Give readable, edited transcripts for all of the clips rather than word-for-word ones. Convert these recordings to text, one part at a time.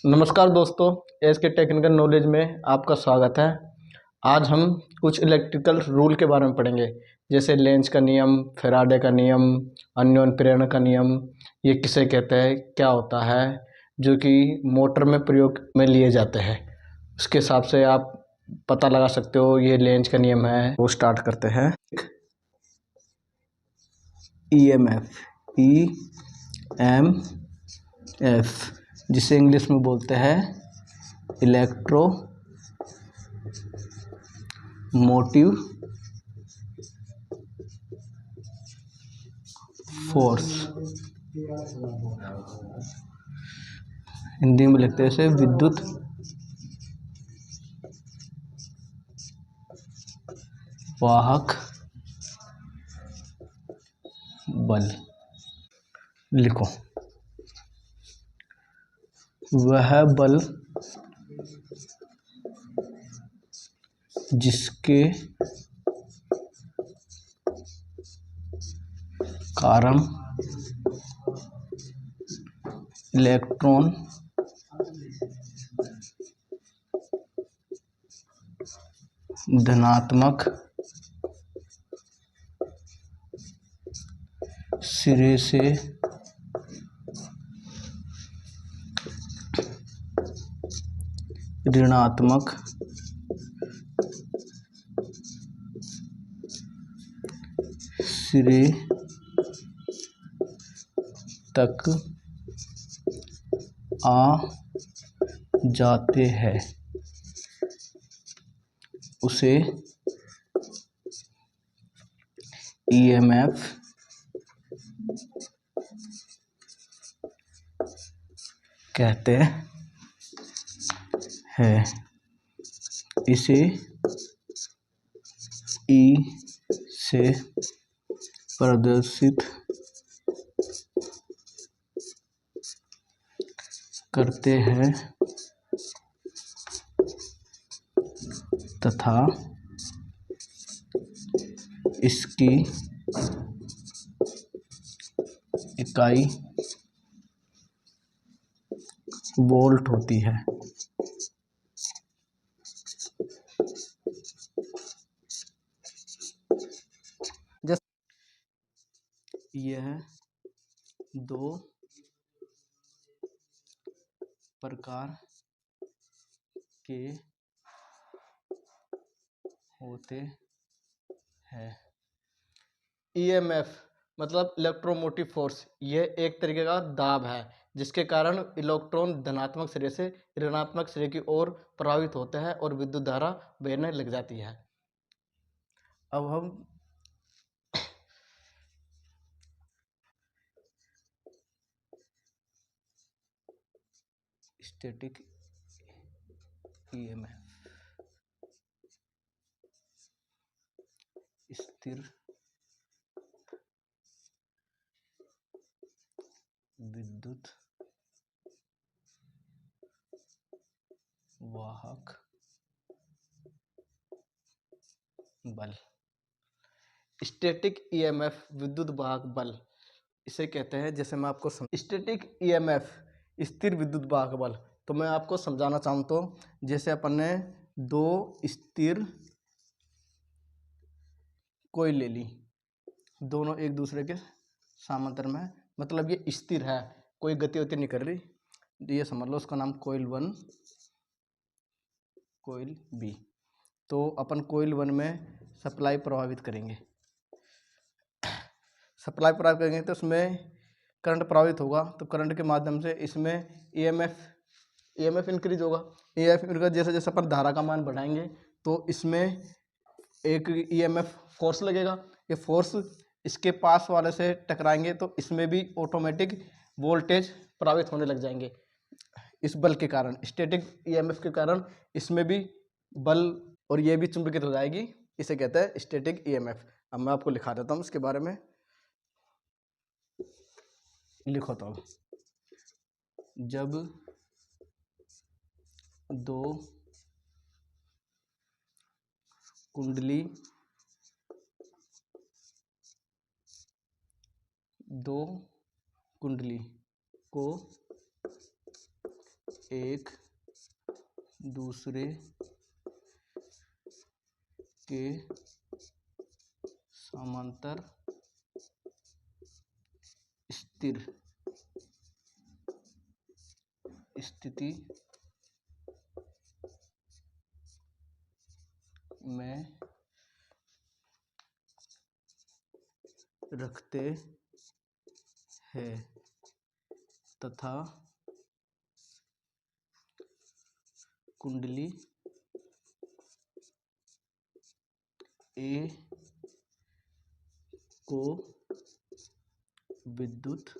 नमस्कार दोस्तों, एस के टेक्निकल नॉलेज में आपका स्वागत है। आज हम कुछ इलेक्ट्रिकल रूल के बारे में पढ़ेंगे, जैसे लेंज का नियम, फैराडे का नियम, अन्योन प्रेरण का नियम। ये किसे कहते हैं, क्या होता है, जो कि मोटर में प्रयोग में लिए जाते हैं। उसके हिसाब से आप पता लगा सकते हो ये लेंज का नियम है। वो स्टार्ट करते हैं। ईएमएफ, ईएमएफ जिसे इंग्लिश में बोलते हैं इलेक्ट्रो मोटिव फोर्स, हिंदी में लिखते हैं इसे विद्युत वाहक बल। लिखो, वह बल जिसके कारण इलेक्ट्रॉन धनात्मक सिरे से ऋणात्मक सिरे तक आ जाते हैं, उसे ईएमएफ कहते हैं। इसे ई से प्रदर्शित करते हैं तथा इसकी इकाई वोल्ट होती है। यह दो प्रकार के होते हैं। ईएमएफ मतलब इलेक्ट्रोमोटिव फोर्स, यह एक तरीके का दाब है जिसके कारण इलेक्ट्रॉन धनात्मक सिरे से ऋणात्मक सिरे की ओर प्रभावित होते हैं और विद्युत धारा बहने लग जाती है। अब हम स्टैटिक ईएमएफ, स्थिर विद्युत वाहक बल। स्टैटिक ईएमएफ विद्युत वाहक बल इसे कहते हैं। जैसे मैं आपको स्टैटिक ईएमएफ स्थिर विद्युत वाहक बल, तो मैं आपको समझाना चाहूँ तो जैसे अपन ने दो स्थिर कोई ले ली, दोनों एक दूसरे के समांतर में, मतलब ये स्थिर है, कोई गति नहीं कर रही, ये समझ लो उसका नाम कोइल 1 कोइल बी। तो अपन कोइल 1 में सप्लाई प्रभावित करेंगे, तो उसमें करंट प्रभावित होगा, तो करंट के माध्यम से इसमें ईएमएफ इंक्रीज होगा। ईएमएफ जैसे जैसे अपन धारा का मान बढ़ाएंगे तो इसमें एक ईएमएफ फोर्स लगेगा। ये फोर्स इसके पास वाले से टकराएंगे तो इसमें भी ऑटोमेटिक वोल्टेज प्रभावित होने लग जाएंगे। इस बल के कारण, स्टैटिक ईएमएफ के कारण इसमें भी बल और ये भी चुंबकित हो जाएगी। इसे कहते हैं स्टैटिक ईएमएफ। अब मैं आपको लिखा देता हूँ इसके बारे में। लिखो तो, जब दो कुंडली को एक दूसरे के समांतर स्थिर स्थिति में रखते हैं तथा कुंडली ए को विद्युत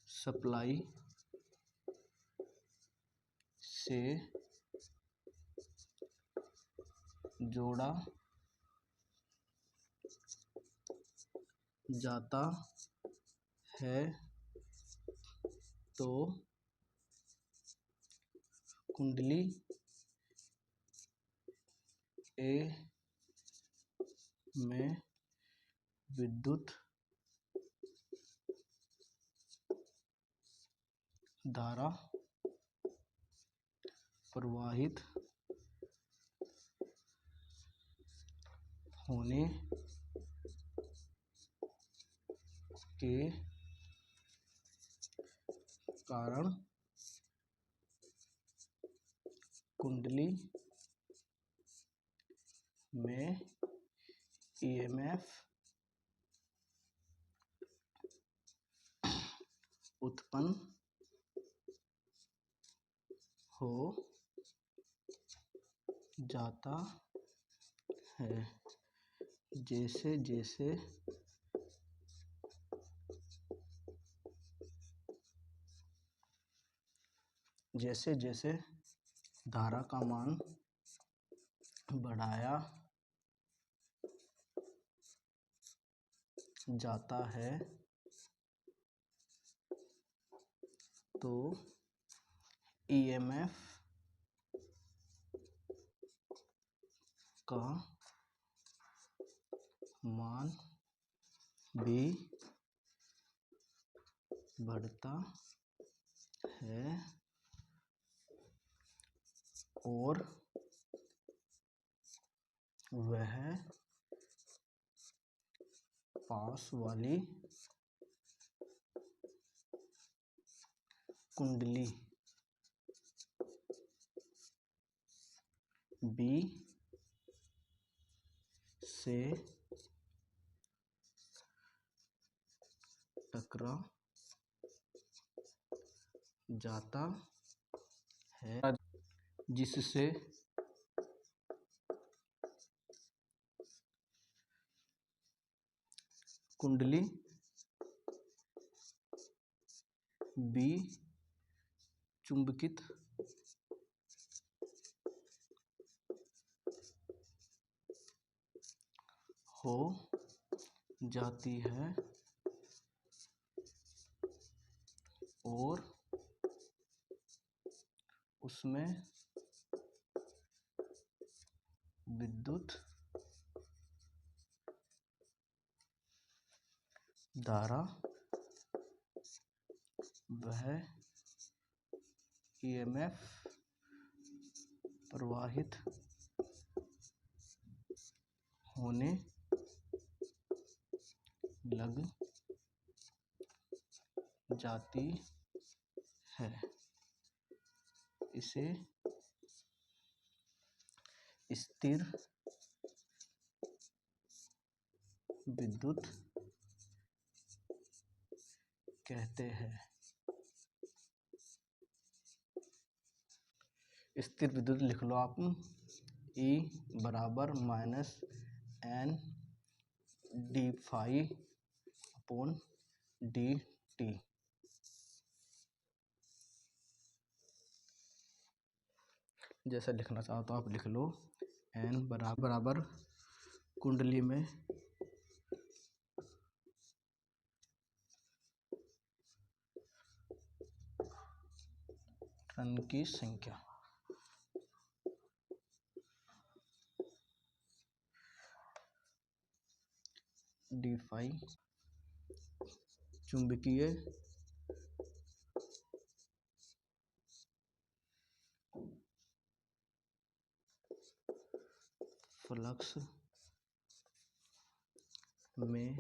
सप्लाई से जोड़ा जाता है तो कुंडली ए में विद्युत धारा प्रवाहित होने के कारण कुंडली में ईएमएफ उत्पन्न हो जाता है। जैसे जैसे धारा का मान बढ़ाया जाता है तो ईएमएफ का मान भी बढ़ता है और वह पास वाली कुंडली बी से टकरा जाता है जिससे कुंडली बी चुंबकित हो जाती है और उसमें विद्युत धारा वह ईएमएफ प्रवाहित होने लग जाती है। इसे स्थिर विद्युत कहते हैं। स्थिर विद्युत लिख लो आप, E बराबर minus n d phi upon d t. जैसा लिखना चाहो तो आप लिख लो। एन बराबर कुंडली में टर्न की संख्या, डी फाई चुंबकीय फ्लक्स में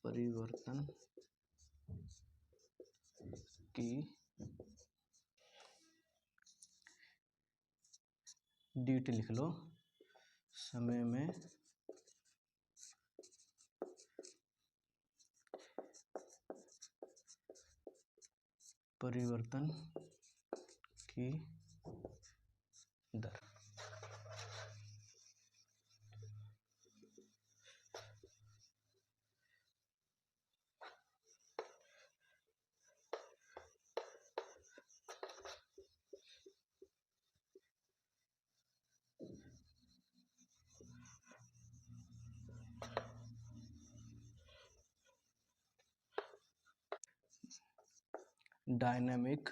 परिवर्तन की dt लिख लो, समय में परिवर्तन की दर। डायनेमिक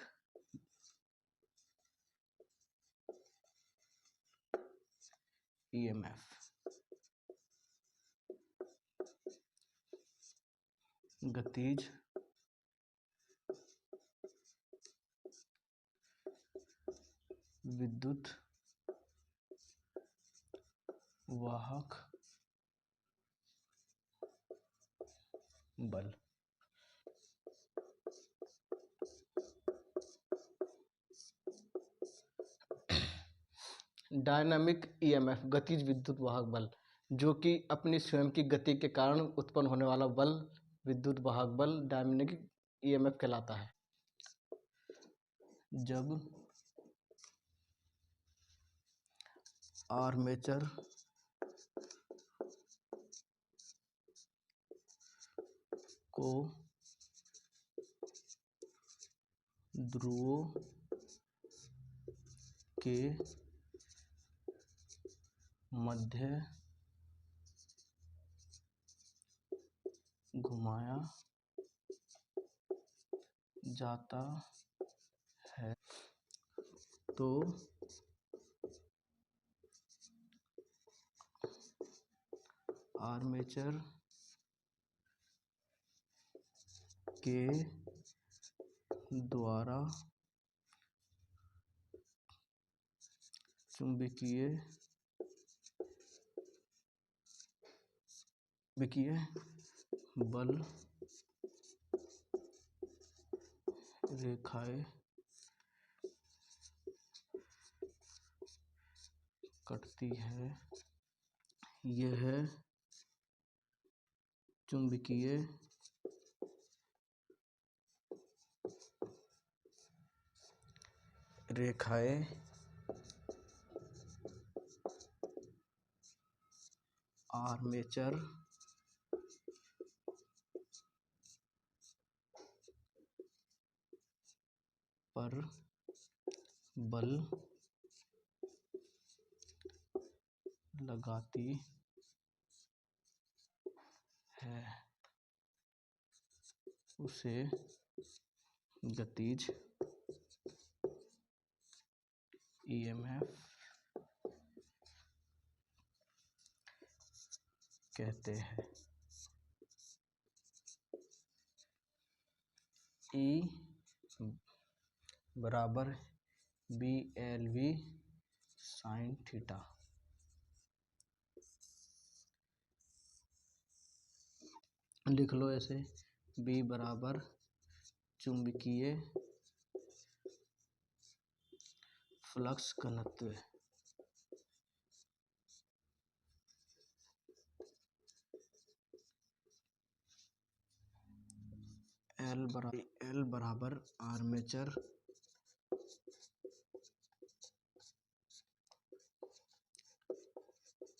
ईएमएफ गतिज विद्युत वाहक बल। डायनामिक ईएमएफ गतिज विद्युत वाहक बल, जो कि अपनी स्वयं की गति के कारण उत्पन्न होने वाला बल, विद्युत वाहक बल डायनामिक ईएमएफ कहलाता है। जब आर्मेचर को ध्रुवों के मध्य घुमाया जाता है तो आर्मेचर के द्वारा चुंबकीय बल रेखाएं कटती है। यह चुंबकीय रेखाएं आर्मेचर पर बल लगाती है, उसे गतिज ईएमएफ कहते हैं। E बराबर BLV साइन थीटा। लिख लो ऐसे, B बराबर चुंबकीय फ्लक्स घनत्व, L बराबर आर्मेचर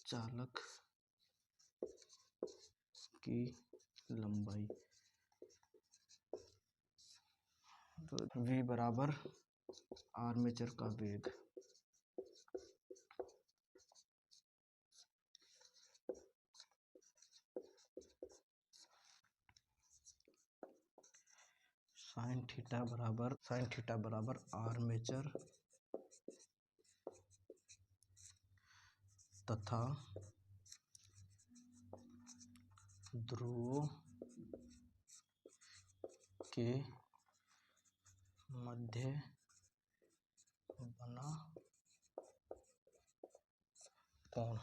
चालक की लंबाई, तो V बराबर आर्मेचर का वेग। साइन थीटा बराबर आर्मेचर तथा ध्रुवों के मध्य बना कोण।